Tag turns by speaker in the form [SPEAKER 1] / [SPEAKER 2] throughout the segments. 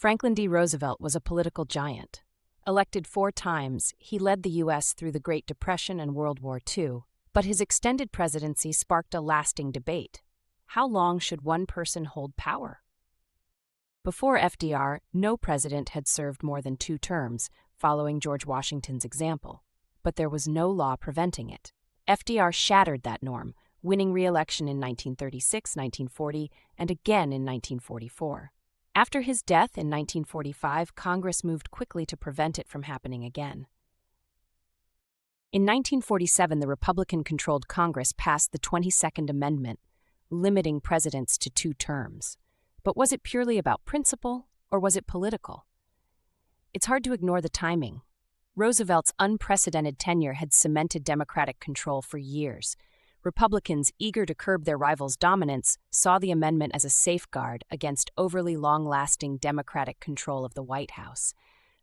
[SPEAKER 1] Franklin D. Roosevelt was a political giant. Elected 4 times, he led the U.S. through the Great Depression and World War II, but his extended presidency sparked a lasting debate. How long should one person hold power? Before FDR, no president had served more than 2 terms, following George Washington's example. But there was no law preventing it. FDR shattered that norm, winning re-election in 1936, 1940, and again in 1944. After his death in 1945, Congress moved quickly to prevent it from happening again. In 1947, the Republican-controlled Congress passed the 22nd Amendment, limiting presidents to 2 terms. But was it purely about principle, or was it political? It's hard to ignore the timing. Roosevelt's unprecedented tenure had cemented Democratic control for years. Republicans, eager to curb their rivals' dominance, saw the amendment as a safeguard against overly long-lasting Democratic control of the White House.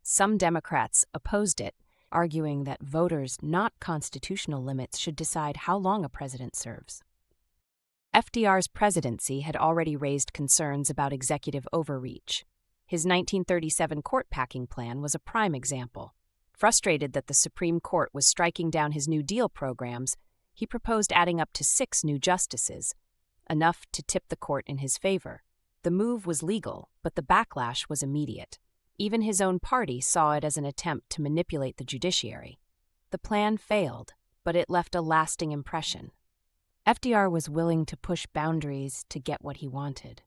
[SPEAKER 1] Some Democrats opposed it, arguing that voters, not constitutional limits, should decide how long a president serves. FDR's presidency had already raised concerns about executive overreach. His 1937 court-packing plan was a prime example. Frustrated that the Supreme Court was striking down his New Deal programs, he proposed adding up to 6 new justices, enough to tip the court in his favor. The move was legal, but the backlash was immediate. Even his own party saw it as an attempt to manipulate the judiciary. The plan failed, but it left a lasting impression. FDR was willing to push boundaries to get what he wanted.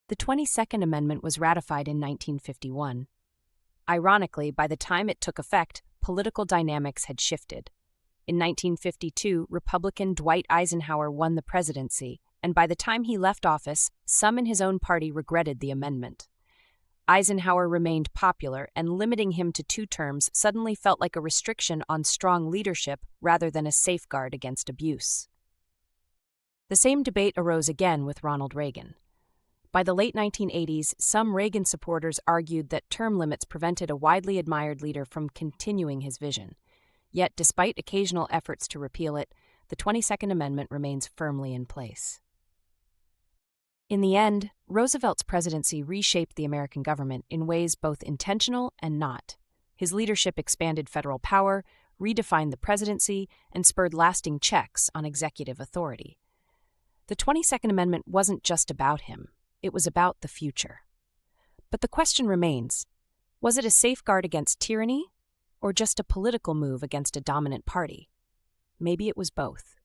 [SPEAKER 1] The 22nd Amendment was ratified in 1951. Ironically, by the time it took effect, political dynamics had shifted. In 1952, Republican Dwight Eisenhower won the presidency, and by the time he left office, some in his own party regretted the amendment. Eisenhower remained popular, and limiting him to 2 terms suddenly felt like a restriction on strong leadership rather than a safeguard against abuse. The same debate arose again with Ronald Reagan. By the late 1980s, some Reagan supporters argued that term limits prevented a widely admired leader from continuing his vision. Yet, despite occasional efforts to repeal it, the 22nd Amendment remains firmly in place. In the end, Roosevelt's presidency reshaped the American government in ways both intentional and not. His leadership expanded federal power, redefined the presidency, and spurred lasting checks on executive authority. The 22nd Amendment wasn't just about him. It was about the future. But the question remains, was it a safeguard against tyranny, or just a political move against a dominant party? Maybe it was both.